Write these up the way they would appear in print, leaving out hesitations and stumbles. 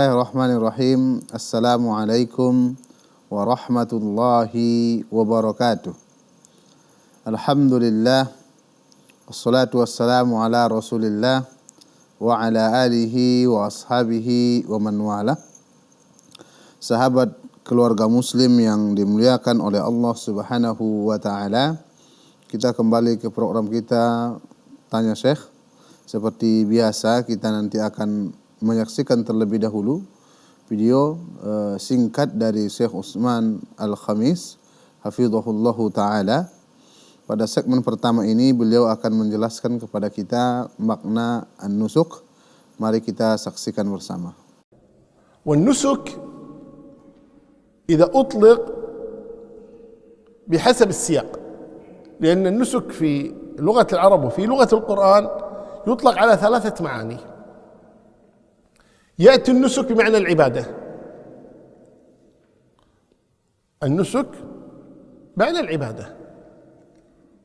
Bismillahirrahmanirrahim. Assalamualaikum warahmatullahi wabarakatuh. Alhamdulillah, wassalatu wassalamu ala rasulillah wa ala alihi wa ashabihi wa man wala. Sahabat keluarga muslim yang dimuliakan oleh Allah subhanahu wa ta'ala, kita kembali ke program kita Tanya Syekh. Seperti biasa, kita nanti akan menyaksikan terlebih dahulu video singkat dari Syekh Utsman Al-Khamis hafizahullahu ta'ala. Pada segmen pertama ini beliau akan menjelaskan kepada kita makna an-nusuk. Mari kita saksikan bersama. والنسك إذا أطلق بحسب السياق، لأن النسك في لغة العرب وفي لغة القرآن يطلق على ثلاثة معاني. يأتي النسك بمعنى العبادة، النسك معنى العبادة،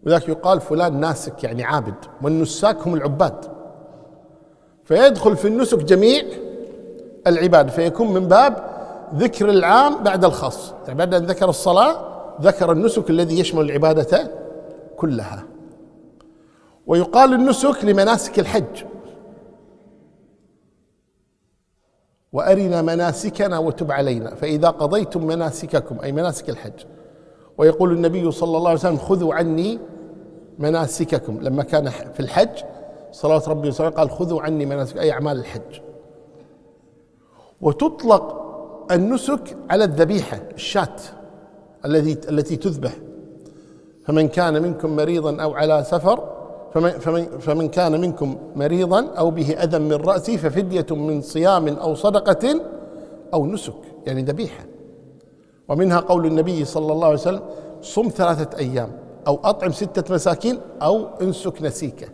وذلك يقال فلان ناسك يعني عابد، والنساك هم العباد، فيدخل في النسك جميع العباد، فيكون من باب ذكر العام بعد الخاص. يعني بعد أن ذكر الصلاة ذكر النسك الذي يشمل العبادة كلها. ويقال النسك لمناسك الحج، وأرنا مناسكنا وتب علينا فإذا قضيتم مناسككم أي مناسك الحج. ويقول النبي صلى الله عليه وسلم خذوا عني مناسككم، لما كان في الحج صلوات ربي وسلامه قال خذوا عني مناسك أي أعمال الحج. وتطلق النسك على الذبيحة الشاة التي تذبح، فمن كان منكم مريضا أو على سفر فمن كان منكم مريضا أو به أذى من رأسه ففدية من صيام أو صدقة أو نسك، يعني ذبيحة. ومنها قول النبي صلى الله عليه وسلم صم 3 أيام أو أطعم 6 مساكين أو انسك نسيكة.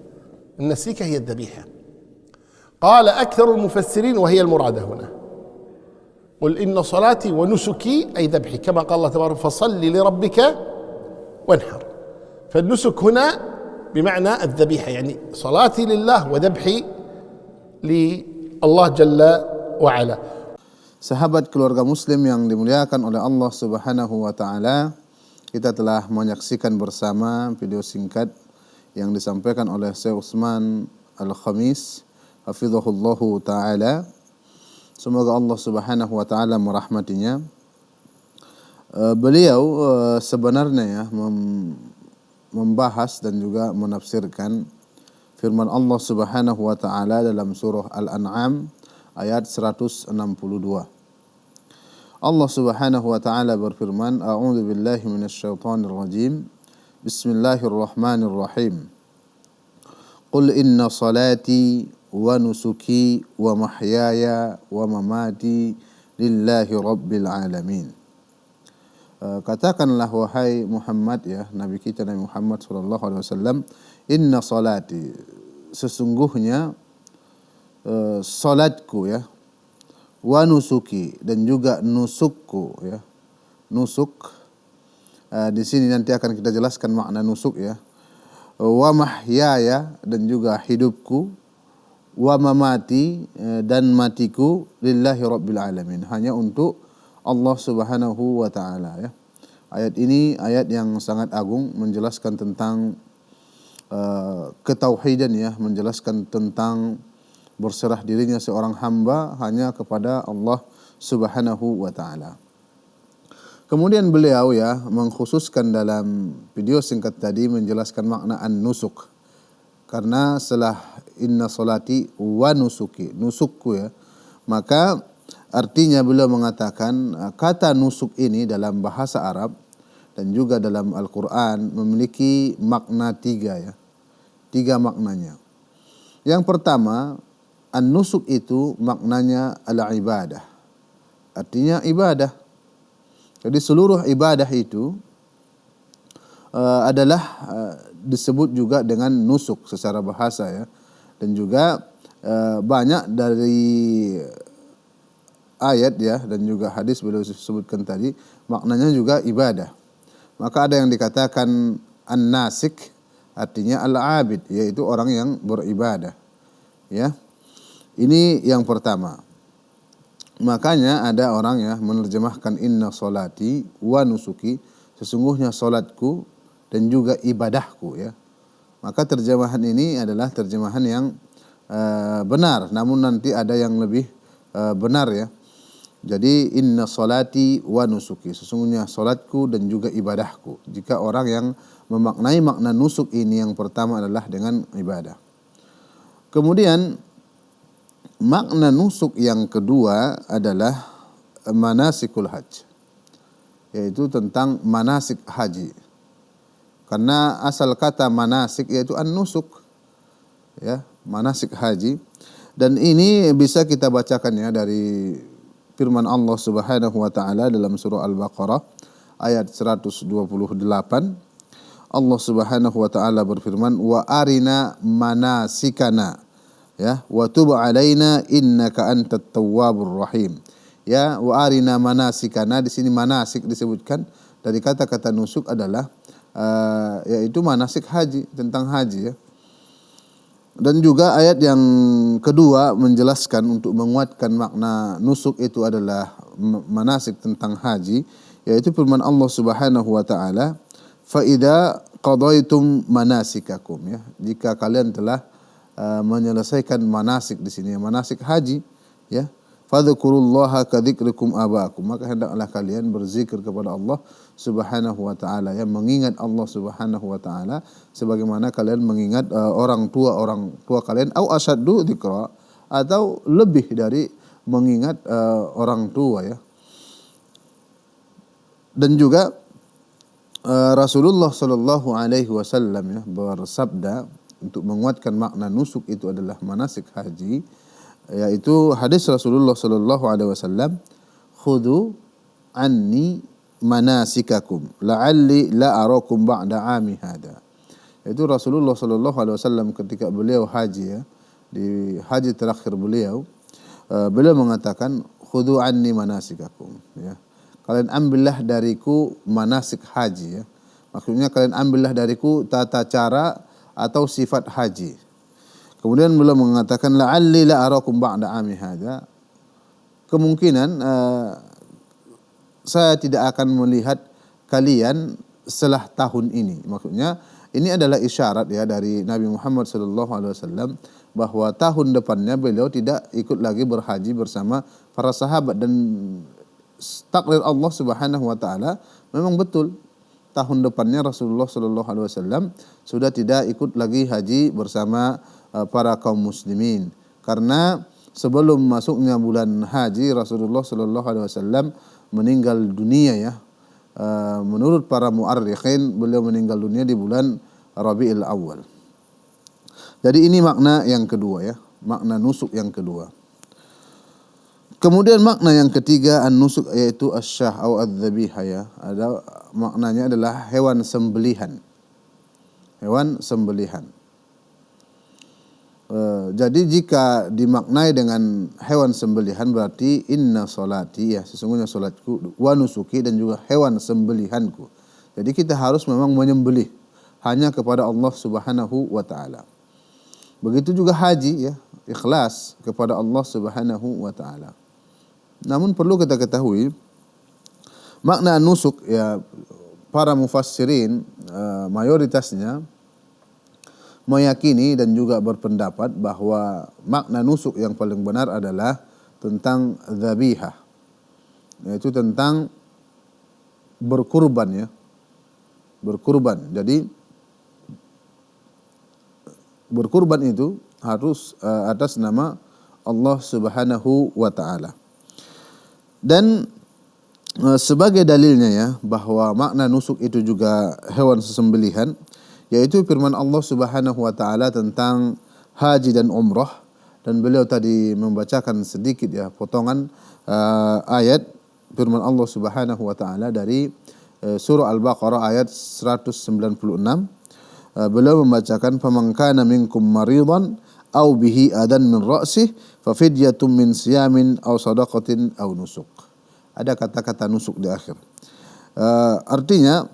النسيكة هي الذبيحة. قال أكثر المفسرين وهي المرادة هنا، قل إن صلاتي ونسكي أي ذبحي، كما قال الله تبارك فصل لربك وانحر. فالنسك هنا بمعنى الذبيحة، يعني صلاتي لله وذبحي لله جل وعلا. Sahabat keluarga muslim yang dimuliakan oleh Allah subhanahu wa ta'ala, kita telah menyaksikan bersama video singkat yang disampaikan oleh Syekh Utsman Al-Khamis hafizahullahu ta'ala. Semoga Allah subhanahu wa ta'ala merahmatinya. Beliau sebenarnya ya membahas dan juga menafsirkan firman Allah subhanahu wa ta'ala dalam surah Al-An'am ayat 162. Allah subhanahu wa ta'ala berfirman, A'udzu billahi minasyaitonir rajim. Bismillahirrahmanirrahim. Qul inna salati wa nusuki wa mahyaya wa mamati lillahi rabbil alamin. Katakanlah wahai Muhammad, ya Nabi kita Nabi Muhammad sallallahu alaihi wasallam, inna salati, sesungguhnya salatku ya, wa nusuki, dan juga nusukku ya. Nusuk di sini nanti akan kita jelaskan makna nusuk ya. Wa mahyaya, dan juga hidupku, wa mamati, dan matiku, lillahi rabbil alamin, hanya untuk Allah subhanahu wa ta'ala ya. Ayat ini ayat yang sangat agung, menjelaskan tentang ketauhidan ya, menjelaskan tentang berserah dirinya seorang hamba hanya kepada Allah subhanahu wa ta'ala. Kemudian beliau ya mengkhususkan dalam video singkat tadi menjelaskan makna an-nusuk. Karena setelah inna salati wa nusuki, nusukku ya, maka artinya beliau mengatakan kata nusuk ini dalam bahasa Arab dan juga dalam Al-Quran memiliki makna 3 ya. 3 maknanya. Yang pertama, an-nusuk itu maknanya al-ibadah. Artinya ibadah. Jadi seluruh ibadah itu adalah disebut juga dengan nusuk secara bahasa ya. Dan juga banyak dari ayat ya dan juga hadis beliau sebutkan tadi maknanya juga ibadah. Maka ada yang dikatakan an-nasik, artinya al-abid, yaitu orang yang beribadah. Ya. Ini yang pertama. Makanya ada orang ya menerjemahkan inna solati wa nusuki, sesungguhnya solatku dan juga ibadahku ya. Maka terjemahan ini adalah terjemahan yang benar, namun nanti ada yang lebih benar ya. Jadi inna solati wa nusuki, sesungguhnya solatku dan juga ibadahku. Jika orang yang memaknai makna nusuk ini, yang pertama adalah dengan ibadah. Kemudian makna nusuk yang kedua adalah manasikul hajj, yaitu tentang manasik haji. Karena asal kata manasik yaitu an-nusuk, ya, manasik haji. Dan ini bisa kita bacakan ya dari firman Allah Subhanahu wa taala dalam surah Al-Baqarah ayat 128. Allah Subhanahu wa taala berfirman, wa arina manasikana, ya, wa tub alaina innaka antat tawwabur rahim. Ya, wa arina manasikana, di sini manasik disebutkan dari kata-kata nusuk adalah yaitu manasik haji, tentang haji ya. Dan juga ayat yang kedua menjelaskan untuk menguatkan makna nusuk itu adalah manasik tentang haji, yaitu firman Allah Subhanahu wa taala, fa idza qadaitum manasikakum, ya, jika kalian telah menyelesaikan manasik, di sini manasik haji ya, fadhkurullaha kadzikrikum abakum, maka hendaklah kalian berzikir kepada Allah Subhanahu wa taala, ya, mengingat Allah Subhanahu wa taala sebagaimana kalian mengingat orang tua kalian, au asyaddu dzikra, atau lebih dari mengingat orang tua ya. Dan juga Rasulullah sallallahu alaihi wasallam ya bersabda untuk menguatkan makna nusuk itu adalah manasik haji, yaitu hadis Rasulullah sallallahu alaihi wasallam, khudhu anni manasikakum la'alli la arakum ba'da 'ami hada. Itu Rasulullah sallallahu alaihi wasallam ketika beliau haji ya, di haji terakhir beliau mengatakan khudhu anni manasikakum, ya. Kalian ambillah dariku manasik haji ya. Maksudnya kalian ambillah dariku tata cara atau sifat haji. Kemudian beliau mengatakan la'alli la arakum ba'da 'ami hada. Kemungkinan saya tidak akan melihat kalian setelah tahun ini. Maksudnya ini adalah isyarat ya dari Nabi Muhammad sallallahu alaihi wasallam bahwa tahun depannya beliau tidak ikut lagi berhaji bersama para sahabat, dan takdir Allah Subhanahu wa taala memang betul. Tahun depannya Rasulullah sallallahu alaihi wasallam sudah tidak ikut lagi haji bersama para kaum muslimin, karena sebelum masuknya bulan haji Rasulullah sallallahu alaihi wasallam meninggal dunia ya. Menurut para muarrikhin beliau meninggal dunia di bulan Rabiul Awal. Jadi ini makna yang kedua ya, makna nusuk yang kedua. Kemudian makna yang ketiga an-nusuk yaitu asyah atau adz-dzabihah ya. Ada maknanya adalah hewan sembelihan. Hewan sembelihan. Jadi jika dimaknai dengan hewan sembelihan berarti inna solati ya, sesungguhnya solatku, wa nusuki, dan juga hewan sembelihanku. Jadi kita harus memang menyembelih hanya kepada Allah Subhanahu wa taala. Begitu juga haji ya, ikhlas kepada Allah Subhanahu wa taala. Namun perlu kita ketahui makna nusuk ya, para mufassirin mayoritasnya meyakini dan juga berpendapat bahwa makna nusuk yang paling benar adalah tentang dzabihah, yaitu tentang berkurban ya, berkurban. Jadi berkurban itu harus atas nama Allah Subhanahu wa taala. Dan sebagai dalilnya ya bahwa makna nusuk itu juga hewan sesembelihan, yaitu firman Allah Subhanahu wa taala tentang haji dan umrah, dan beliau tadi membacakan sedikit ya potongan ayat firman Allah Subhanahu wa taala dari surah Al-Baqarah ayat 196. Beliau membacakan faman kana minkum maridan aw bihi adan min ra'sih fa fidyatun min siyamin aw sadaqatin aw nusuk. Ada kata-kata nusuk di akhir. Artinya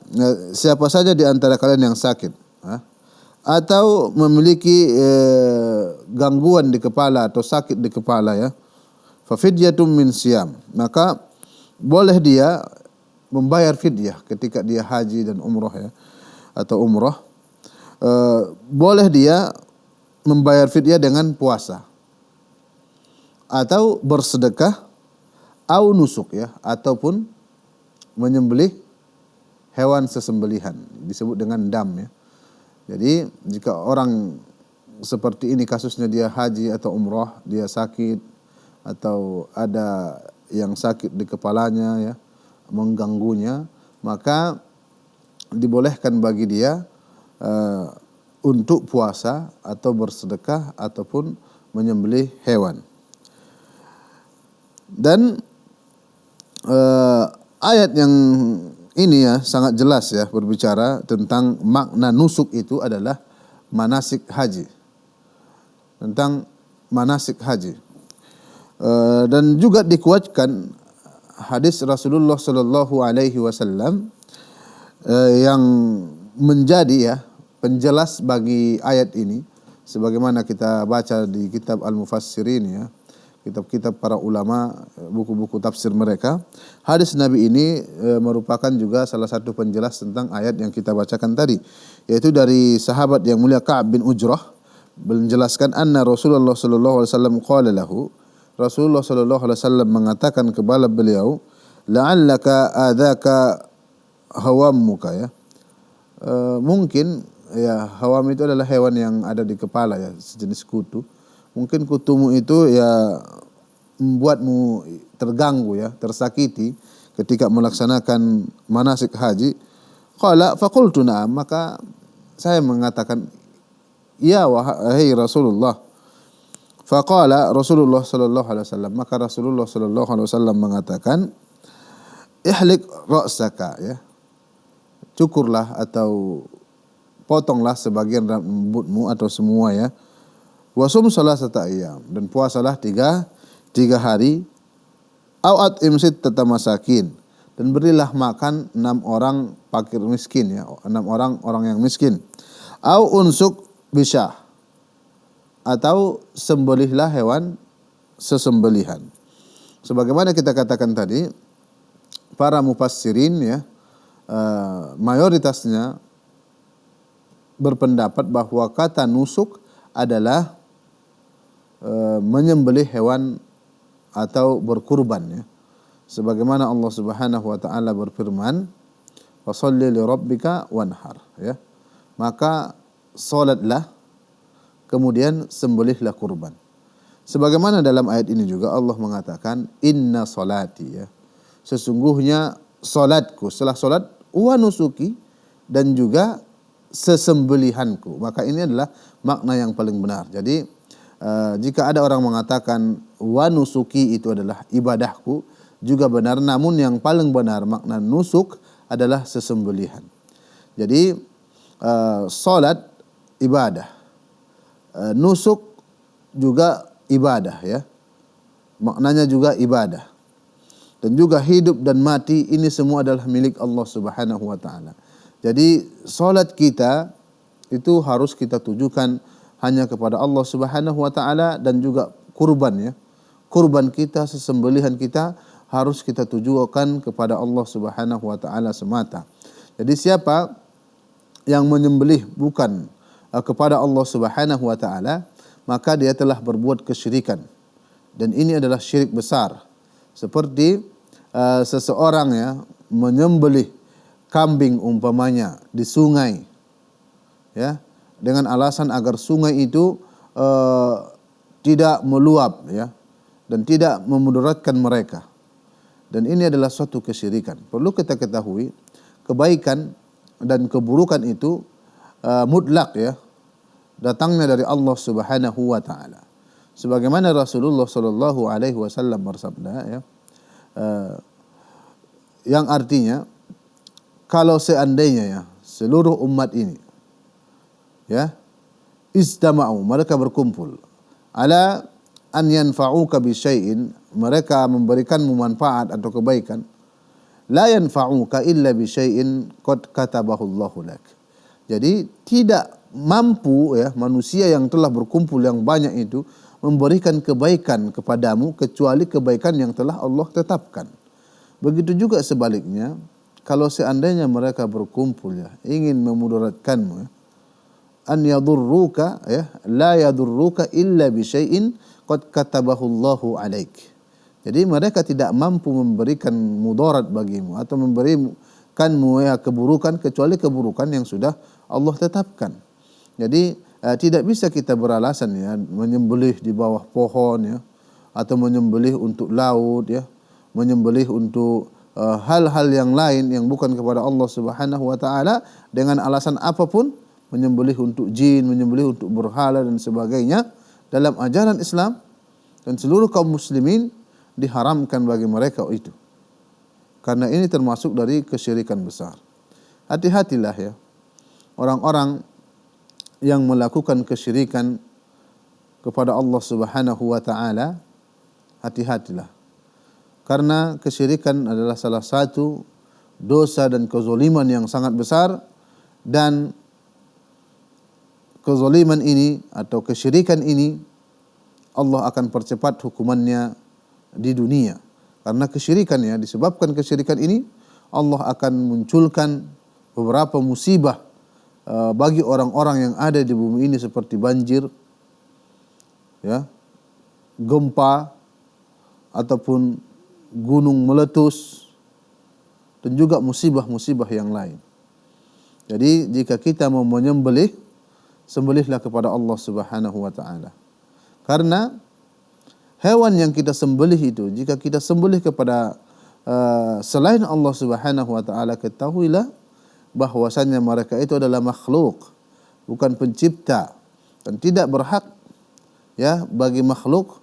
siapa saja di antara kalian yang sakit atau memiliki gangguan di kepala atau sakit di kepala ya, fa fidyatum min siyam, maka boleh dia membayar fidyah ketika dia haji dan umrah ya, atau umrah. Boleh dia membayar fidyah dengan puasa atau bersedekah, au nusuk ya, ataupun menyembelih hewan sesembelihan, disebut dengan dam ya. Jadi jika orang seperti ini kasusnya, dia haji atau umrah, dia sakit atau ada yang sakit di kepalanya ya, mengganggunya, maka dibolehkan bagi dia untuk puasa atau bersedekah ataupun menyembelih hewan. Dan ayat yang ini ya sangat jelas ya, berbicara tentang makna nusuk itu adalah manasik haji, tentang manasik haji. Dan juga dikuatkan hadis Rasulullah Sallallahu Alaihi Wasallam yang menjadi ya penjelas bagi ayat ini, sebagaimana kita baca di kitab Al-Mufassirin ya, kitab-kitab para ulama, buku-buku tafsir mereka. Hadis Nabi ini merupakan juga salah satu penjelas tentang ayat yang kita bacakan tadi, yaitu dari sahabat yang mulia Ka'ab bin Ujrah menjelaskan anna Rasulullah sallallahu alaihi wasallam qala lahu, Rasulullah sallallahu alaihi wasallam mengatakan kepada beliau, la'allaka adaka hawammuka ya. Mungkin ya, hawam itu adalah hewan yang ada di kepala ya, sejenis kutu. Mungkin kutumu itu ya membuatmu terganggu ya, tersakiti ketika melaksanakan manasik haji. Qala faqultu na'am, maka saya mengatakan ya wahai Rasulullah. Faqala Rasulullah sallallahu alaihi wasallam, maka Rasulullah sallallahu alaihi wasallam mengatakan, ihlik ra'saka ya, cukurlah atau potonglah sebagian rambutmu atau semua ya. Wasum salasata ayyam, dan puasalah tiga hari. Au at'im sittata masakin, dan berilah makan 6 orang fakir miskin ya, 6 orang yang miskin. Au unsuk bisyah, atau sembelihlah hewan sesembelihan. Sebagaimana kita katakan tadi, para mufassirin ya mayoritasnya berpendapat bahwa kata nusuk adalah menyembelih hewan atau berkurban ya. Sebagaimana Allah Subhanahu wa taala berfirman, "Fasholli li rabbika wanhar" ya. Maka salatlah, kemudian sembelihlah kurban. Sebagaimana dalam ayat ini juga Allah mengatakan, "Inna salati" ya. Sesungguhnya salatku, setelah salat wa nusuki, dan juga sesembelihanku. Maka ini adalah makna yang paling benar. Jadi jika ada orang mengatakan wa nusuki itu adalah ibadahku, juga benar, namun yang paling benar makna nusuk adalah sesembelihan. Jadi salat ibadah, nusuk juga ibadah ya, maknanya juga ibadah. Dan juga hidup dan mati ini semua adalah milik Allah Subhanahu wa taala. Jadi salat kita itu harus kita tujukan hanya kepada Allah Subhanahu wa taala, dan juga kurban ya. Kurban kita, sesembelihan kita harus kita tujukan kepada Allah Subhanahu wa taala semata. Jadi siapa yang menyembelih bukan kepada Allah Subhanahu wa taala, maka dia telah berbuat kesyirikan. Dan ini adalah syirik besar. Seperti seseorang ya menyembelih kambing umpamanya di sungai ya, dengan alasan agar sungai itu tidak meluap ya, dan tidak memudaratkan mereka. Dan ini adalah suatu kesyirikan. Perlu kita ketahui, kebaikan dan keburukan itu mutlak ya, datangnya dari Allah Subhanahu wa taala. Sebagaimana Rasulullah sallallahu alaihi wasallam bersabda ya, yang artinya kalau seandainya ya seluruh umat ini ya istama'u, mereka berkumpul, ala an yanfa'uka bi syai'in, mereka memberikanmu manfaat atau kebaikan, la yanfa'uka illa bi syai'in qad katabahu Allahu lak. Jadi tidak mampu ya manusia yang telah berkumpul yang banyak itu memberikan kebaikan kepadamu kecuali kebaikan yang telah Allah tetapkan. Begitu juga sebaliknya, kalau seandainya mereka berkumpul ya, ingin memudaratkanmu ya, an yadurruka ya, la yadurruka illa bi syai'in qad katabahu Allahu alaik. Jadi mereka tidak mampu memberikan mudarat bagimu atau memberikanmu ya keburukan kecuali keburukan yang sudah Allah tetapkan. Jadi tidak bisa kita beralasan ya menyembelih di bawah pohon ya, atau menyembelih untuk laut ya, menyembelih untuk hal-hal yang lain yang bukan kepada Allah Subhanahu wa taala dengan alasan apapun, menyembelih untuk jin, menyembelih untuk berhala dan sebagainya. Dalam ajaran Islam dan seluruh kaum muslimin diharamkan bagi mereka itu. Karena ini termasuk dari kesyirikan besar. Hati-hatilah ya orang-orang yang melakukan kesyirikan kepada Allah Subhanahu wa taala, hati-hatilah. Karena kesyirikan adalah salah satu dosa dan kezaliman yang sangat besar, dan kezaliman ini atau kesyirikan ini Allah akan percepat hukumannya di dunia. Karena kesyirikan ya, disebabkan kesyirikan ini Allah akan munculkan beberapa musibah bagi orang-orang yang ada di bumi ini seperti banjir ya, gempa ataupun gunung meletus dan juga musibah-musibah yang lain. Jadi jika kita mau menyembelih, sembelihlah kepada Allah Subhanahu wa taala. Karena hewan yang kita sembelih itu, jika kita sembelih kepada selain Allah Subhanahu wa taala, ketahuilah bahwasannya mereka itu adalah makhluk, bukan pencipta, dan tidak berhak ya bagi makhluk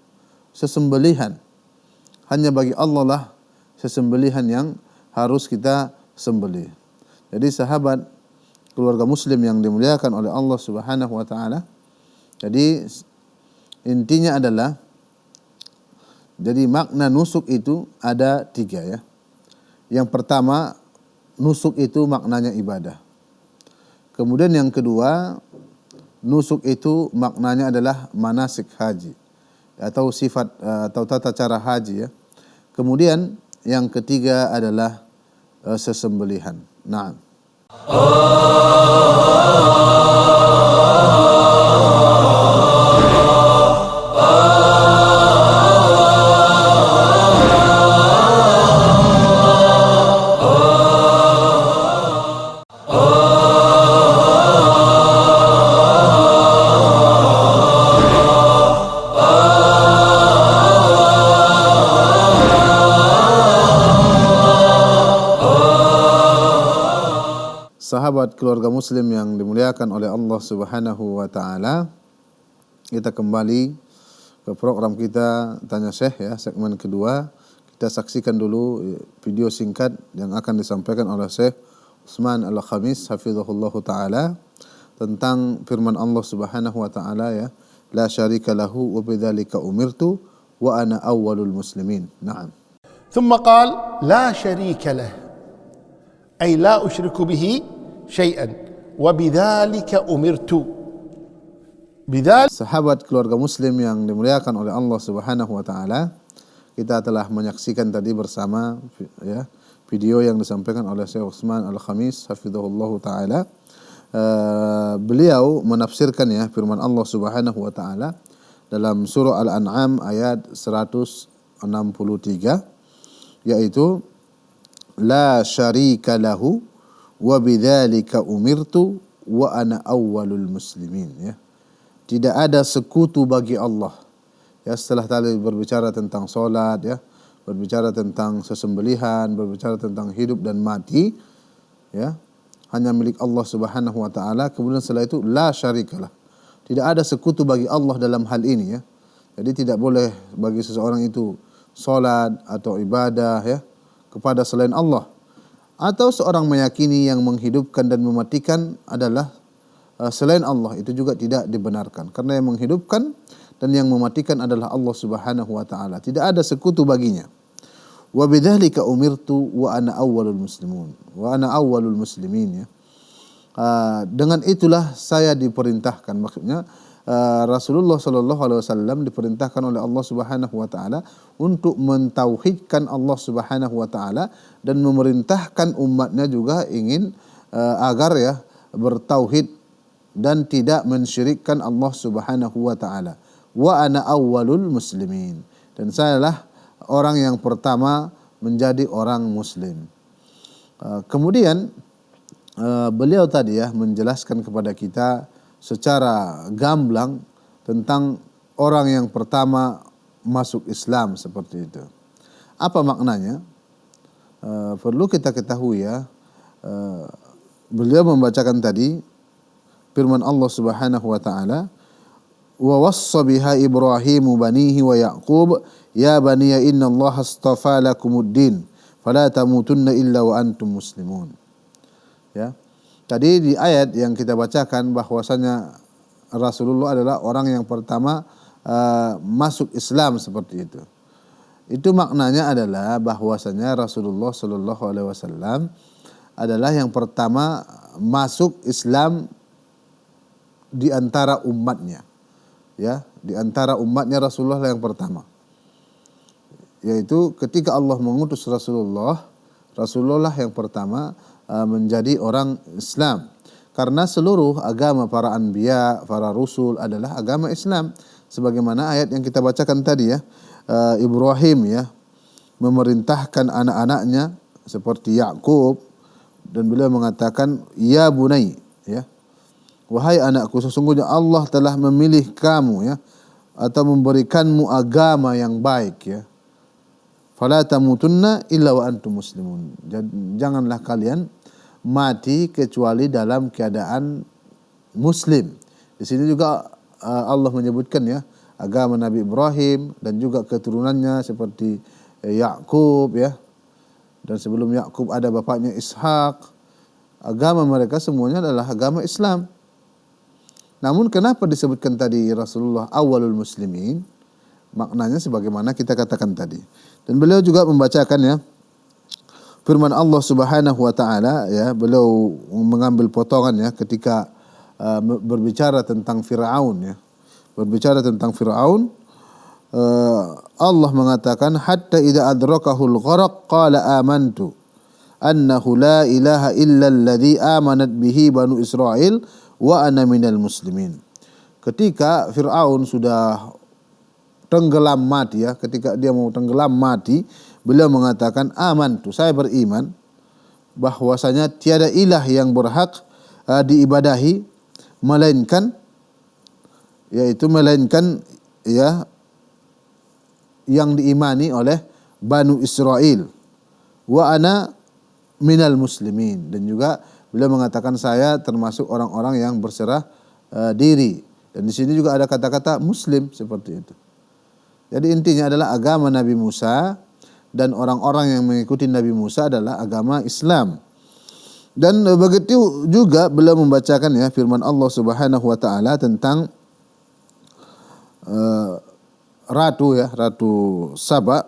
sesembelihan. Hanya bagi Allah lah sesembelihan yang harus kita sembelih. Jadi sahabat keluarga muslim yang dimuliakan oleh Allah Subhanahu wa taala, jadi intinya adalah, jadi makna nusuk itu ada 3 ya. Yang pertama, nusuk itu maknanya ibadah. Kemudian yang kedua, nusuk itu maknanya adalah manasik haji atau sifat atau tata cara haji ya. Kemudian yang ketiga adalah sesembelihan. Naam. Sahabat keluarga muslim yang dimuliakan oleh Allah Subhanahu wa taala, kita kembali ke program kita Tanya Syekh ya, segmen kedua. Kita saksikan dulu video singkat yang akan disampaikan oleh Syekh Utsman Al-Khamis hafizahullah taala tentang firman Allah Subhanahu wa taala ya, la syarika lahu wa bidzalika umirtu wa ana awwalul muslimin. Naam. ثم قال لا شريك له أي لا أشرك به شيئا وبذلك أمرت. بذلك Sahabat keluarga muslim yang dimuliakan oleh Allah Subhanahu wa taala, kita telah menyaksikan tadi bersama ya video yang disampaikan oleh Syekh Utsman Al-Khamis hafizahullah taala. Beliau menafsirkan ya firman Allah Subhanahu wa taala dalam surah Al-An'am ayat 163, yaitu la syarika lahu wa bidzalika umirtu wa ana awwalul muslimin ya. Tidak ada sekutu bagi Allah. Ya, setelah tadi berbicara tentang salat ya, berbicara tentang sesembelihan, berbicara tentang hidup dan mati ya, hanya milik Allah Subhanahu wa taala. Kemudian setelah itu la syarikalah. Tidak ada sekutu bagi Allah dalam hal ini ya. Jadi tidak boleh bagi seseorang itu salat atau ibadah ya kepada selain Allah, atau seorang meyakini yang menghidupkan dan mematikan adalah selain Allah, itu juga tidak dibenarkan, karena yang menghidupkan dan yang mematikan adalah Allah Subhanahu wa taala. Tidak ada sekutu baginya. Wa bidzalika umirtu wa ana awwalul muslimin. Wa ana awwalul muslimin ya. Dengan itulah saya diperintahkan, maksudnya Rasulullah Shallallahu Alaihi Wasallam diperintahkan oleh Allah Subhanahu Wa Taala untuk mentauhidkan Allah Subhanahu Wa Taala dan memerintahkan umatnya juga ingin agar ya bertauhid dan tidak mensyirikkan Allah Subhanahu Wa Taala. Wa ana awwalul muslimin, dan sayalah orang yang pertama menjadi orang Muslim. Kemudian beliau tadi ya menjelaskan kepada kita secara gamblang tentang orang yang pertama masuk Islam seperti itu. Apa maknanya? Perlu kita ketahui ya. Beliau membacakan tadi firman Allah Subhanahu wa taala, wa wassa biha Ibrahimu banihi wa Yaqub ya baniya innallaha astafa lakumuddin fala tamutunna illa wa antum muslimun. Ya. Tadi di ayat yang kita bacakan bahwasanya Rasulullah adalah orang yang pertama masuk Islam seperti itu. Itu maknanya adalah bahwasanya Rasulullah Shallallahu Alaihi Wasallam adalah yang pertama masuk Islam di antara umatnya. Ya, di antara umatnya Rasulullah yang pertama. Yaitu ketika Allah mengutus Rasulullah, Rasulullah yang pertama menjadi orang Islam. Karena seluruh agama para anbiya, para rasul adalah agama Islam. Sebagaimana ayat yang kita bacakan tadi ya, Ibrahim ya memerintahkan anak-anaknya seperti Yakub, dan beliau mengatakan ya bunai ya, wahai anakku, sesungguhnya Allah telah memilih kamu ya, atau memberikanmu agama yang baik ya. Fala tamutunna illa wa antum muslimun. Janganlah kalian mati kecuali dalam keadaan muslim. Di sini juga Allah menyebutkan ya agama Nabi Ibrahim dan juga keturunannya seperti Yakub ya. Dan sebelum Yakub ada bapaknya Ishak. Agama mereka semuanya adalah agama Islam. Namun kenapa disebutkan tadi Rasulullah awalul muslimin? Maknanya sebagaimana kita katakan tadi. Dan beliau juga membacakan ya firman Allah Subhanahu wa taala ya, beliau mengambil potongan ya ketika berbicara tentang Firaun ya. Berbicara tentang Firaun, Allah mengatakan hatta idza adrakahul gharaq qala amantu annahu la ilaha illa alladhi amanat bihi banu Israil wa ana minal muslimin. Ketika Firaun sudah tenggelam mati ya, ketika dia mau tenggelam mati, beliau mengatakan amantu, saya beriman bahwasanya tiada ilah yang berhak diibadahi melainkan ya yang diimani oleh Banu Israel, wa ana minal muslimin, dan juga beliau mengatakan saya termasuk orang-orang yang berserah diri, dan di sini juga ada kata-kata muslim seperti itu. Jadi intinya adalah agama Nabi Musa dan orang-orang yang mengikuti Nabi Musa adalah agama Islam. Dan begitu juga beliau membacakan ya firman Allah Subhanahu wa taala tentang ratu Saba.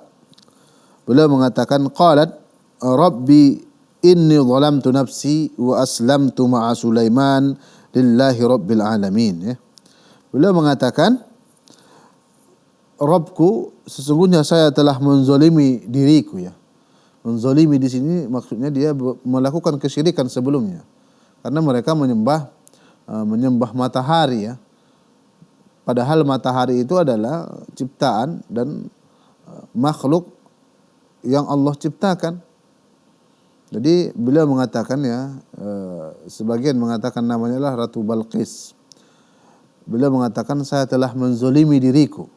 Beliau mengatakan qalat rabbi inni zalamtu nafsi wa aslamtu ma'a Sulaiman lillahi rabbil alamin ya. Beliau mengatakan, Rabbku, sesungguhnya saya telah menzolimi diriku ya. Menzolimi di sini maksudnya dia melakukan kesyirikan sebelumnya. Karena mereka menyembah matahari ya. Padahal matahari itu adalah ciptaan dan makhluk yang Allah ciptakan. Jadi beliau mengatakan ya, sebagian mengatakan namanya lah Ratu Balqis. Beliau mengatakan saya telah menzolimi diriku.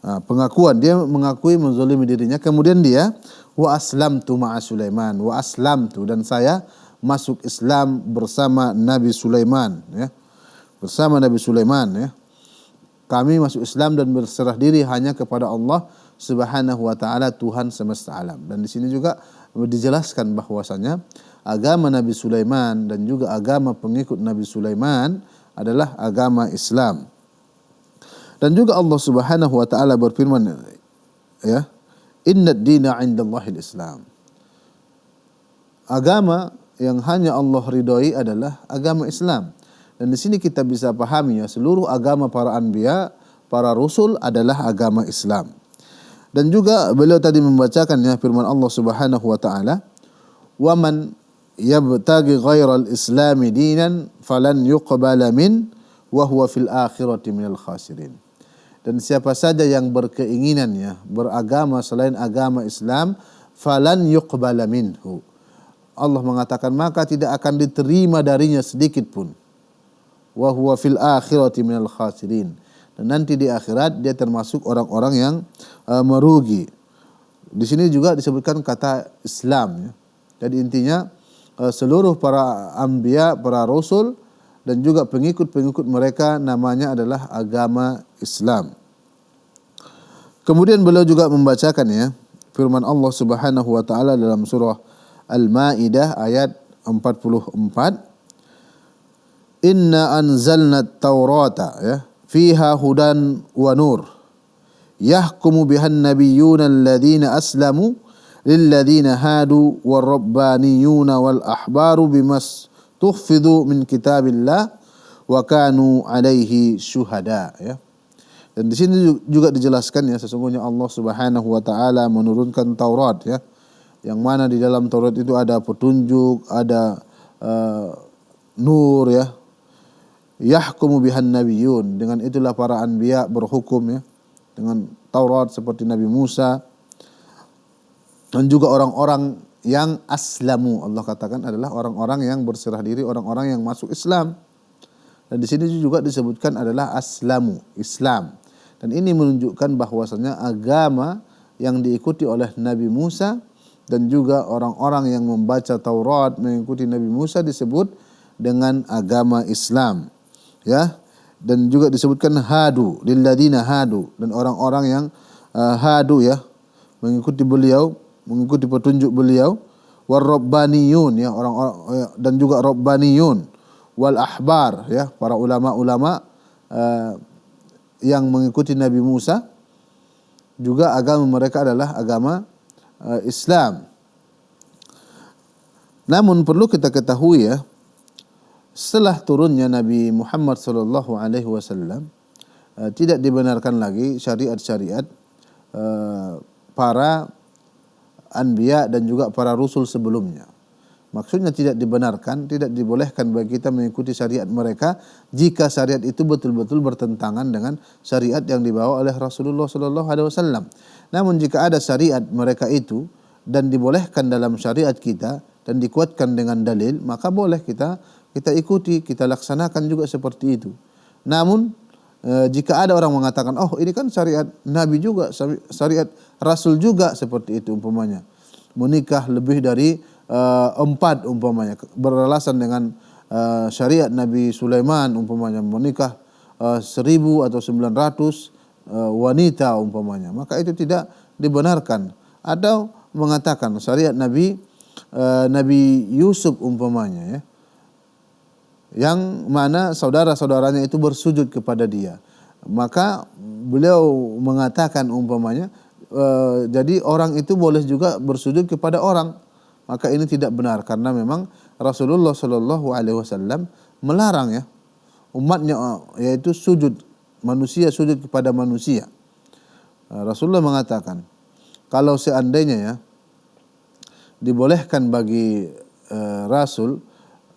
Pengakuan, dia mengakui menzolimi dirinya. Kemudian dia wa aslamtu ma'a Sulaiman, wa aslamtu, dan saya masuk Islam bersama Nabi Sulaiman ya. Bersama Nabi Sulaiman ya. Kami masuk Islam dan berserah diri hanya kepada Allah Subhanahu wa taala, Tuhan semesta alam. Dan di sini juga dijelaskan bahwasanya agama Nabi Sulaiman dan juga agama pengikut Nabi Sulaiman adalah agama Islam. Dan juga Allah Subhanahu wa taala berfirman ya, innad dina 'indallahil Islam. Agama yang hanya Allah ridhoi adalah agama Islam. Dan di sini kita bisa pahami ya, seluruh agama para anbiya, para rasul adalah agama Islam. Dan juga beliau tadi membacakan ya firman Allah Subhanahu wa taala, "Wa man yabtaghi ghairal islami dinan falan yuqbala min wa huwa fil akhirati minal khasirin." Dan siapa saja yang berkeinginan ya beragama selain agama Islam, falan yuqbala minhu. Allah mengatakan maka tidak akan diterima darinya sedikit pun. Wa huwa fil akhirati minal khasirin. Dan nanti di akhirat dia termasuk orang-orang yang merugi. Di sini juga disebutkan kata Islam ya. Jadi intinya seluruh para anbiya, para rasul dan juga pengikut-pengikut mereka namanya adalah agama Islam. Kemudian beliau juga membacakan ya firman Allah Subhanahu wa taala dalam surah Al-Maidah ayat 44. Inna anzalna at-taurata ya fiha hudan wa nur yahkumu bihan nabiyyuna alladhina aslamu lilladhina hadu warabbaniyuna wal ahbaru bimas tuhfidhu min kitabillah wa kanu alaihi syuhada ya. Dan di sini juga dijelaskan ya sesungguhnya Allah Subhanahu wa taala menurunkan Taurat ya, yang mana di dalam Taurat itu ada petunjuk, ada nur ya. Yahkumu bihan nabiyyun, dengan itulah para anbiya berhukum ya, dengan Taurat seperti Nabi Musa. Dan juga orang-orang yang aslamu, Allah katakan adalah orang-orang yang berserah diri, orang-orang yang masuk Islam. Dan di sini juga disebutkan adalah aslamu, Islam. Dan ini menunjukkan bahwasanya agama yang diikuti oleh Nabi Musa dan juga orang-orang yang membaca Taurat mengikuti Nabi Musa disebut dengan agama Islam. Ya, dan juga disebutkan hadu lilladina hadu, dan orang-orang yang hadu ya mengikuti beliau, mengikuti petunjuk beliau, warabbaniyun ya orang-orang dan juga rabbaniyun, wal ahbar ya para ulama-ulama yang mengikuti Nabi Musa, juga agama mereka adalah agama Islam. Namun perlu kita ketahui ya, setelah turunnya Nabi Muhammad sallallahu alaihi wasallam tidak dibenarkan lagi syariat-syariat para anbiya dan juga para rasul sebelumnya. Maksudnya tidak dibenarkan, tidak dibolehkan bagi kita mengikuti syariat mereka jika syariat itu betul-betul bertentangan dengan syariat yang dibawa oleh Rasulullah sallallahu alaihi wasallam. Namun jika ada syariat mereka itu dan dibolehkan dalam syariat kita dan dikuatkan dengan dalil, maka boleh kita ikuti, kita laksanakan juga seperti itu. Namun jika ada orang mengatakan, oh ini kan syariat Nabi juga, syariat Rasul juga seperti itu umpamanya, menikah lebih dari 4 umpamanya, beralasan dengan syariat Nabi Sulaiman umpamanya, menikah 1000 atau 900 wanita umpamanya, maka itu tidak dibenarkan. Atau mengatakan syariat Nabi Yusuf umpamanya ya, yang mana saudara-saudaranya itu bersujud kepada dia, maka beliau mengatakan umpamanya jadi orang itu boleh juga bersujud kepada orang, maka ini tidak benar karena memang Rasulullah sallallahu alaihi wasallam melarang ya umatnya yaitu sujud, manusia sujud kepada manusia. Rasulullah mengatakan kalau seandainya ya dibolehkan bagi Rasul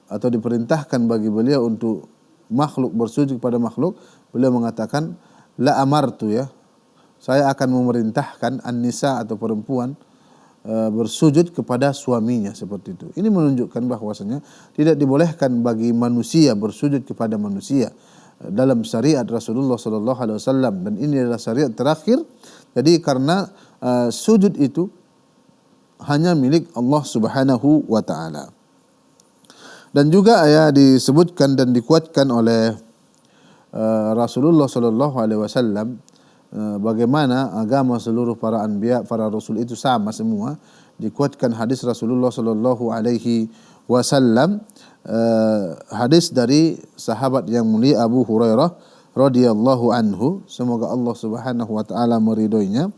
atau diperintahkan bagi beliau untuk makhluk bersujud kepada makhluk, beliau mengatakan la amartu ya, saya akan memerintahkan an-nisa atau perempuan bersujud kepada suaminya seperti itu. Ini menunjukkan bahwasanya tidak dibolehkan bagi manusia bersujud kepada manusia dalam syariat Rasulullah sallallahu alaihi wasallam, dan ini adalah syariat terakhir. Jadi karena sujud itu hanya milik Allah Subhanahu wa taala. Dan juga ya disebutkan dan dikuatkan oleh Rasulullah sallallahu alaihi wasallam bagaimana agama seluruh para anbiya, para rasul itu sama semua. Dikuatkan hadis Rasulullah sallallahu alaihi wasallam, hadis dari sahabat yang mulia Abu Hurairah radhiyallahu anhu, semoga Allah Subhanahu wa taala meridhoinya.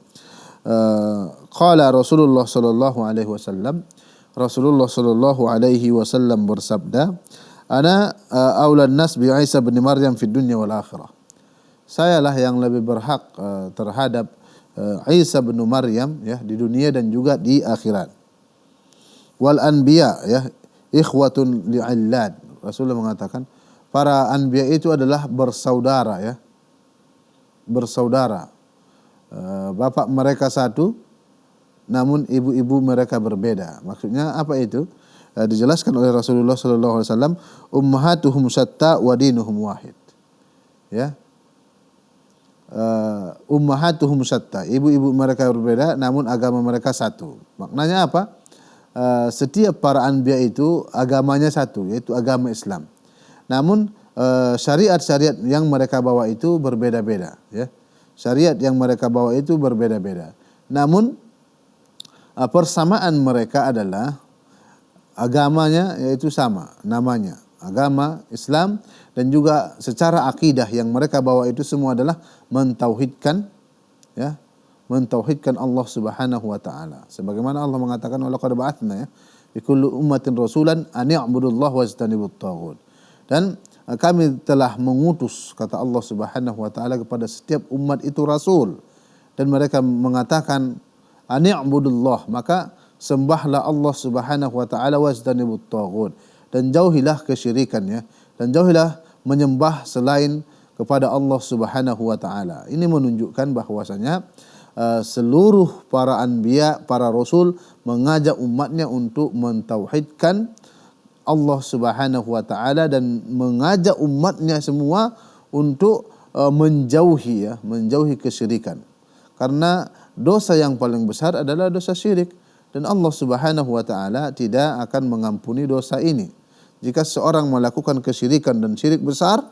Qala Rasulullah sallallahu alaihi wasallam, Rasulullah sallallahu alaihi wasallam bersabda, ana aulan nas bi Isa bin Maryam fid dunya wal akhirah. Sayalah yang lebih berhak terhadap Isa bin Maryam ya di dunia dan juga di akhirat. Wal anbiya ya ikhwatun li'illad. Rasulullah mengatakan para anbiya itu adalah bersaudara ya. Bersaudara. Bapak mereka satu namun ibu-ibu mereka berbeda. Maksudnya apa itu? Dijelaskan oleh Rasulullah sallallahu alaihi wasallam, ummahatuhum syatta wa dinuhum wahid. Ya. Ummahatuhum syatta, ibu-ibu mereka berbeda namun agama mereka satu. Maknanya apa? Setiap para anbiya itu agamanya satu, yaitu agama Islam. Namun syariat-syariat yang mereka bawa itu berbeda-beda, ya. Syariat yang mereka bawa itu berbeda-beda. Namun persamaan mereka adalah agamanya yaitu sama, namanya agama Islam, dan juga secara akidah yang mereka bawa itu semua adalah mentauhidkan ya, mentauhidkan Allah Subhanahu wa taala. Sebagaimana Allah mengatakan walaqad ba'atsna ya fi kulli ummatin rasulan an ya'budullaha wajtanibut taghut. Dan kami telah mengutus, kata Allah Subhanahu wa taala, kepada setiap umat itu rasul, dan mereka mengatakan an ya'budullah, maka sembahlah Allah Subhanahu wa taala wajtanibut taghut, dan jauhilah kesyirikan ya, dan jauhilah menyembah selain kepada Allah Subhanahu wa taala. Ini menunjukkan bahwasanya seluruh para anbiya, para rasul mengajak umatnya untuk mentauhidkan Allah Subhanahu wa taala dan mengajak umatnya semua untuk menjauhi kesyirikan. Karena dosa yang paling besar adalah dosa syirik, dan Allah Subhanahu wa taala tidak akan mengampuni dosa ini. Jika seorang melakukan kesyirikan dan syirik besar,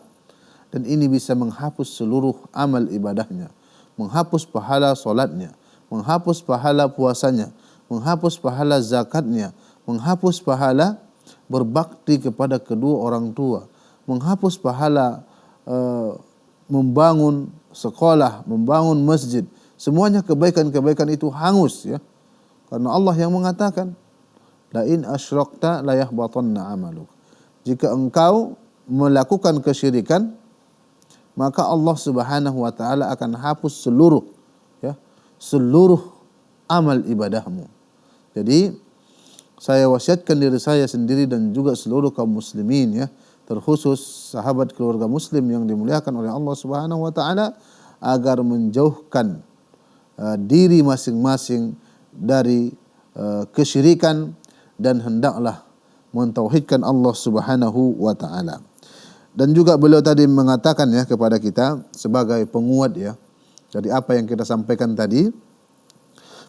dan ini bisa menghapus seluruh amal ibadahnya, menghapus pahala solatnya, menghapus pahala puasanya, menghapus pahala zakatnya, menghapus pahala berbakti kepada kedua orang tua, menghapus pahala membangun sekolah, membangun masjid. Semuanya kebaikan-kebaikan itu hangus ya. Karena Allah yang mengatakan, la in asyrakta la yahbatanna amaluk. Jika engkau melakukan kesyirikan, maka Allah Subhanahu wa taala akan hapus seluruh amal ibadahmu. Jadi saya wasiatkan diri saya sendiri dan juga seluruh kaum muslimin ya, terkhusus sahabat keluarga muslim yang dimuliakan oleh Allah Subhanahu wa taala, agar menjauhkan diri masing-masing dari kesyirikan dan hendaklah mentauhidkan Allah Subhanahu wa taala. Dan juga beliau tadi mengatakan ya kepada kita sebagai penguat ya dari apa yang kita sampaikan tadi,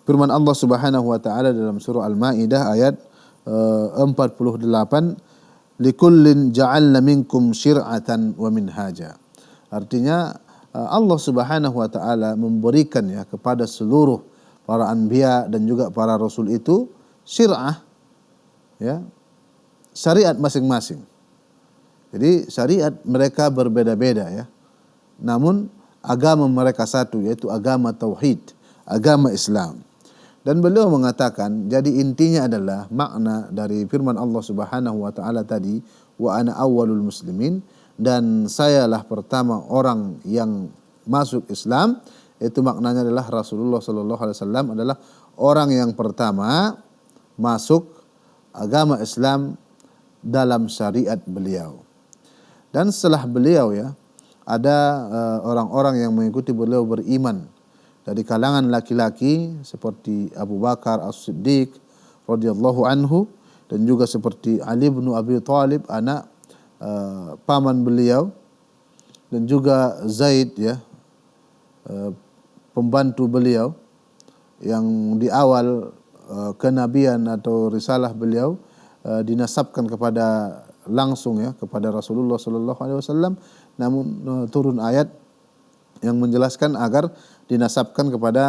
firman Allah Subhanahu wa taala dalam surah Al-Maidah ayat 48, likullin ja'alna minkum syir'atan wa minhaja. Artinya Allah Subhanahu wa taala memberikan ya kepada seluruh para anbiya dan juga para rasul itu syir'ah ya, syariat masing-masing. Jadi syariat mereka berbeda-beda ya. Namun agama mereka satu, yaitu agama tauhid, agama Islam. Dan beliau mengatakan, jadi intinya adalah makna dari firman Allah Subhanahu wa taala tadi, wa ana awwalul muslimin, dan sayalah pertama orang yang masuk Islam. Itu maknanya adalah Rasulullah sallallahu alaihi wasallam adalah orang yang pertama masuk agama Islam dalam syariat beliau. Dan setelah beliau ya, ada orang-orang yang mengikuti beliau beriman dari kalangan laki-laki seperti Abu Bakar As-Siddiq radhiyallahu anhu, dan juga seperti Ali bin Abi Thalib, anak paman beliau, dan juga Zaid ya, pembantu beliau yang di awal kenabian atau risalah beliau dinasabkan kepada langsung ya kepada Rasulullah sallallahu alaihi wasallam, namun turun ayat yang menjelaskan agar dinasabkan kepada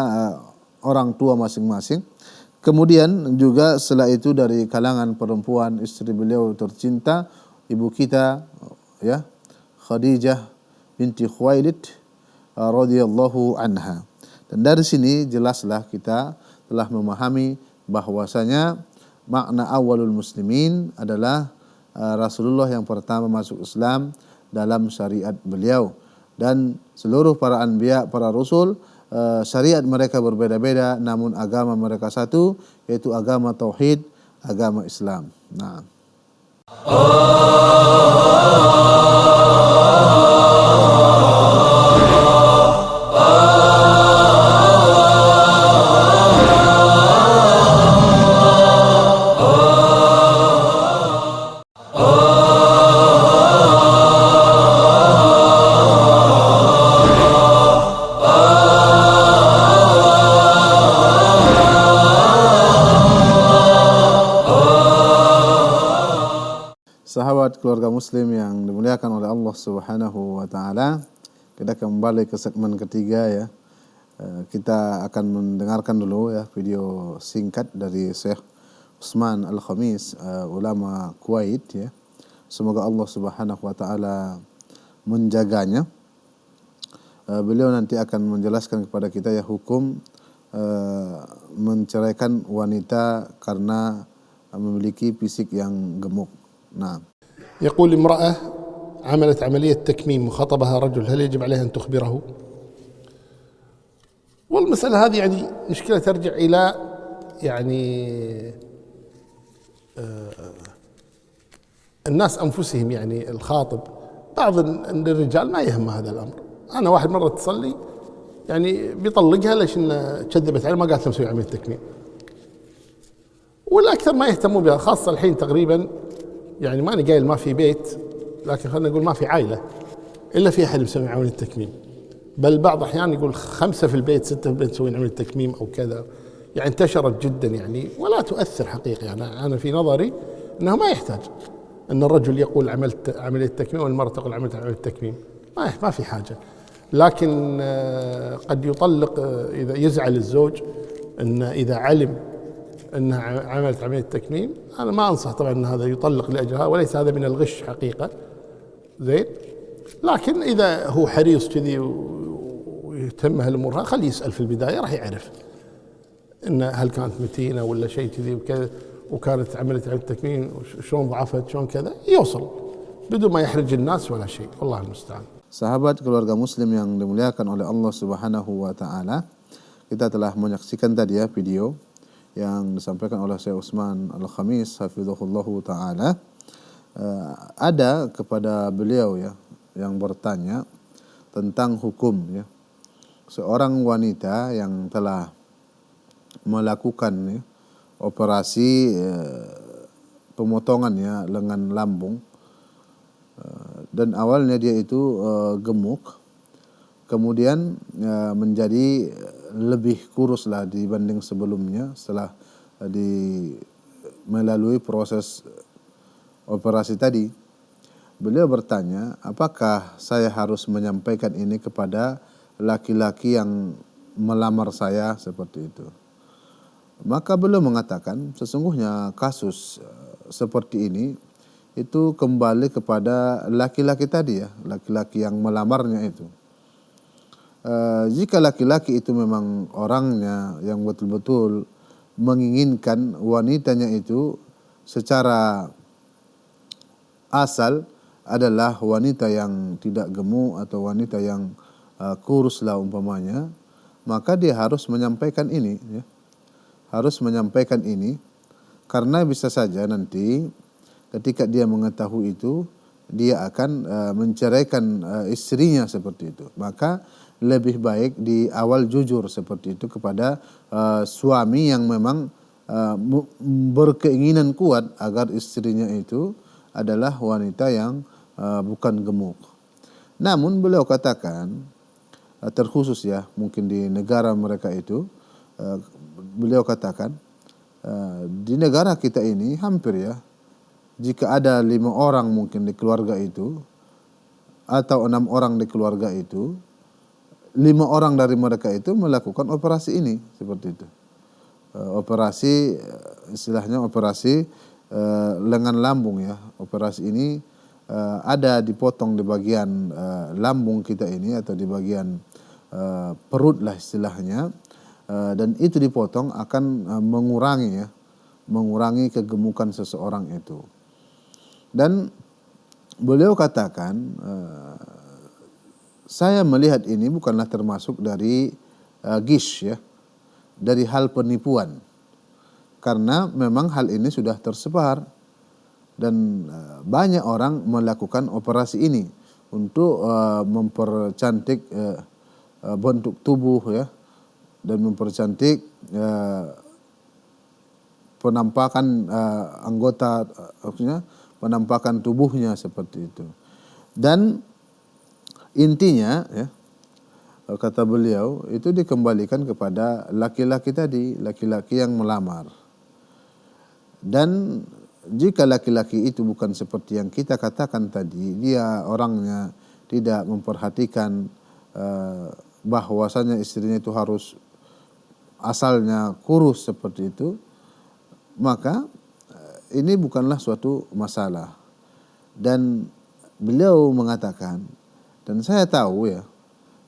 orang tua masing-masing. Kemudian juga setelah itu dari kalangan perempuan istri beliau tercinta, ibu kita ya Khadijah binti Khuwailid radhiyallahu anha. Dan dari sini jelaslah kita telah memahami bahwasanya makna awalul muslimin adalah Rasulullah yang pertama masuk Islam dalam syariat beliau, dan seluruh para anbiya, para rasul, syariat mereka berbeda-beda namun agama mereka satu, yaitu agama tauhid, agama Islam. Nah. Sahabat keluarga muslim yang dimuliakan oleh Allah Subhanahu wa taala, kita kembali ke segmen ketiga ya. Kita akan mendengarkan dulu ya video singkat dari Syekh Utsman Al-Khamis, ulama Kuwait ya. Semoga Allah Subhanahu wa taala menjaganya. Beliau nanti akan menjelaskan kepada kita ya hukum menceraikan wanita karena memiliki fisik yang gemuk. نعم. يقول امرأة عملت عملية تكميم وخطبها رجل، هل يجب عليها أن تخبره؟ والمسألة هذه يعني مشكلة ترجع إلى يعني الناس أنفسهم، يعني الخاطب. بعض الرجال ما يهم هذا الأمر. أنا واحد مرة تصلي يعني بيطلقها ليش إن كذبت عليه، ما قالت له مسوي عملية تكميم. والأكثر ما يهتمون بها، خاصة الحين تقريبا يعني ماني قايل ما في بيت، لكن خلينا نقول ما في عائلة إلا في أحد مسوي عملية تكميم. بل بعض أحيان يقول 5 في البيت 6 في البيت مسوين عملية تكميم أو كذا، يعني انتشرت جدا يعني، ولا تؤثر حقيقة. يعني أنا في نظري أنه ما يحتاج أن الرجل يقول عملت عملية تكميم والمرأة تقول عملت عملية تكميم، ما في حاجة. لكن قد يطلق إذا يزعل الزوج أن إذا علم أنها عملت عملية تكميم. أنا ما أنصح طبعا أن هذا يطلق لأجلها، وليس هذا من الغش حقيقة، زين. لكن إذا هو حريص كذي ويهتم هالأمور خليه يسأل في البداية، راح يعرف إن هل كانت متينة ولا شيء كذي وكذا، وكانت عملية التكميم شلون ضعفت شلون كذا، يوصل بدون ما يحرج الناس ولا شيء. والله المستعان. Sahabat keluarga muslim yang dimuliakan oleh Allah Subhanahu wa taala, kita telah menyaksikan tadi ya video yang disampaikan oleh Syekh Utsman Al-Khamis hafizahullahu taala. Ada kepada beliau ya yang bertanya tentang hukum ya seorang wanita yang telah melakukan ya, operasi pemotongan ya lengan lambung, dan awalnya dia itu gemuk, kemudian menjadi lebih kurus lah dibanding sebelumnya setelah melalui proses operasi tadi. Beliau bertanya, apakah saya harus menyampaikan ini kepada laki-laki yang melamar saya seperti itu? Maka beliau mengatakan sesungguhnya kasus seperti ini itu kembali kepada laki-laki tadi ya, laki-laki yang melamarnya itu. Jika laki-laki itu memang orangnya yang betul-betul menginginkan wanitanya itu secara asal adalah wanita yang tidak gemuk atau wanita yang kurus lah umpamanya, maka dia harus menyampaikan ini ya. Harus menyampaikan ini karena bisa saja nanti ketika dia mengetahui itu dia akan menceraikan istrinya seperti itu. Maka lebih baik di awal jujur seperti itu kepada suami yang memang berkeinginan kuat agar istrinya itu adalah wanita yang bukan gemuk. Namun beliau katakan terkhusus ya mungkin di negara mereka itu, beliau katakan di negara kita ini hampir ya, jika ada 5 orang mungkin di keluarga itu atau 6 orang di keluarga itu, 5 orang dari mereka itu melakukan operasi ini seperti itu. Operasi istilahnya operasi lengan lambung ya. Operasi ini ada dipotong di bagian lambung kita ini atau di bagian perut lah istilahnya, dan itu dipotong akan mengurangi kegemukan seseorang itu. Dan beliau katakan, saya melihat ini bukanlah termasuk dari gish ya, dari hal penipuan, karena memang hal ini sudah tersebar dan banyak orang melakukan operasi ini untuk mempercantik bentuk tubuh ya, dan mempercantik penampakan anggota, maksudnya penampakan tubuhnya seperti itu. Dan intinya ya, kata beliau itu dikembalikan kepada laki-laki tadi, laki-laki yang melamar. Dan jika laki-laki itu bukan seperti yang kita katakan tadi, dia orangnya tidak memperhatikan bahwasanya istrinya itu harus asalnya kurus seperti itu, maka ini bukanlah suatu masalah. Dan beliau mengatakan, dan saya tahu ya,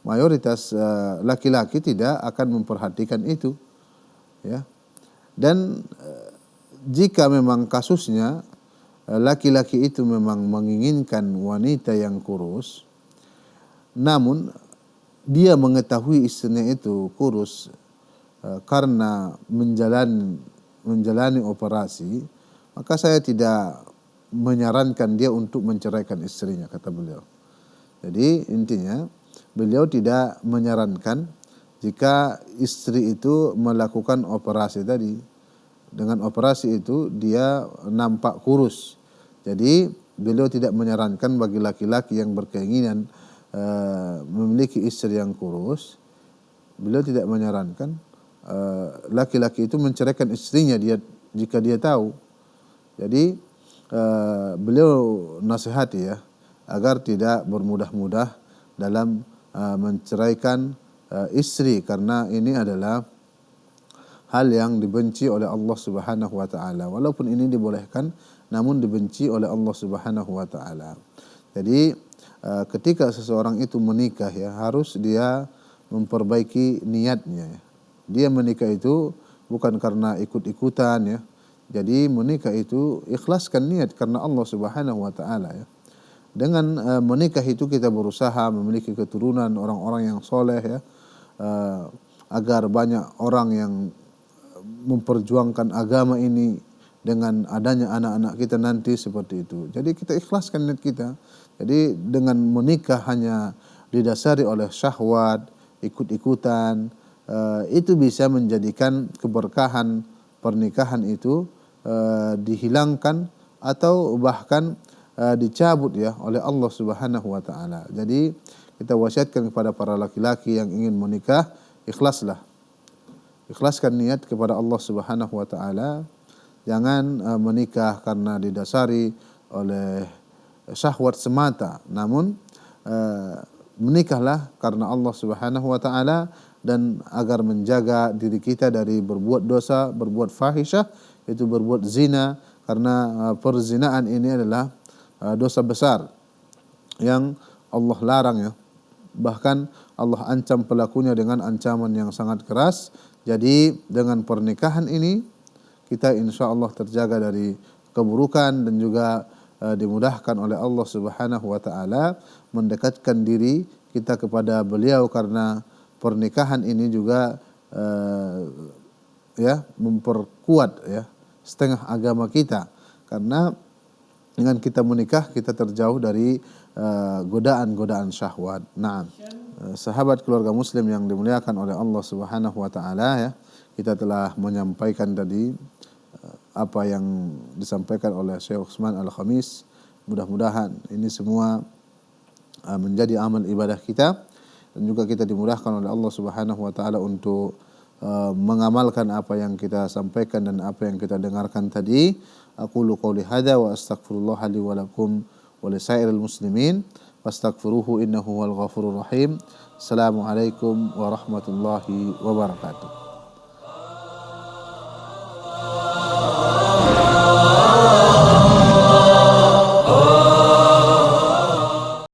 mayoritas laki-laki tidak akan memperhatikan itu ya. Dan jika memang kasusnya laki-laki itu memang menginginkan wanita yang kurus, namun dia mengetahui istrinya itu kurus karena menjalani operasi, maka saya tidak menyarankan dia untuk menceraikan istrinya, kata beliau. Jadi intinya beliau tidak menyarankan jika istri itu melakukan operasi tadi. Dengan operasi itu dia nampak kurus. Jadi beliau tidak menyarankan bagi laki-laki yang berkeinginan memiliki istri yang kurus. Beliau tidak menyarankan laki-laki itu menceraikan istrinya jika dia tahu. Jadi beliau nasihati ya, agar tidak bermudah-mudah dalam menceraikan istri, karena ini adalah hal yang dibenci oleh Allah Subhanahu wa taala. Walaupun ini dibolehkan, namun dibenci oleh Allah Subhanahu wa taala. Jadi ketika seseorang itu menikah ya, harus dia memperbaiki niatnya. Dia menikah itu bukan karena ikut-ikutan ya. Jadi menikah itu ikhlaskan niat karena Allah Subhanahu wa taala ya. Dengan menikah itu kita berusaha memiliki keturunan orang-orang yang soleh ya, agar banyak orang yang memperjuangkan agama ini dengan adanya anak-anak kita nanti seperti itu. Jadi kita ikhlaskan niat kita. Jadi dengan menikah hanya didasari oleh syahwat, ikut-ikutan, itu bisa menjadikan keberkahan pernikahan itu dihilangkan atau bahkan dicabut ya oleh Allah Subhanahu wa taala. Jadi kita wasiatkan kepada para laki-laki yang ingin menikah, ikhlaslah. Ikhlaskan niat kepada Allah Subhanahu wa taala. Jangan menikah karena didasari oleh syahwat semata, namun menikahlah karena Allah Subhanahu wa taala dan agar menjaga diri kita dari berbuat dosa, berbuat fahisyah, itu berbuat zina, karena perzinaan ini adalah dosa besar yang Allah larang ya. Bahkan Allah ancam pelakunya dengan ancaman yang sangat keras. Jadi dengan pernikahan ini kita insya Allah terjaga dari keburukan dan juga dimudahkan oleh Allah Subhanahu wa taala mendekatkan diri kita kepada beliau, karena pernikahan ini juga ya memperkuat ya setengah agama kita, karena dengan kita menikah kita terjauh dari godaan-godaan syahwat. Nah, sahabat keluarga muslim yang dimuliakan oleh Allah Subhanahu wa taala ya, kita telah menyampaikan tadi apa yang disampaikan oleh Syekh Utsman Al-Khamis. Mudah-mudahan ini semua menjadi amal ibadah kita dan juga kita dimudahkan oleh Allah Subhanahu wa taala untuk mengamalkan apa yang kita sampaikan dan apa yang kita dengarkan tadi. Aqulu qouli hadza wa astaghfirullah li wa lakum wa lisairil muslimin fastaghfiruhu innahu huwal ghafurur rahim. Assalamualaikum warahmatullahi wabarakatuh.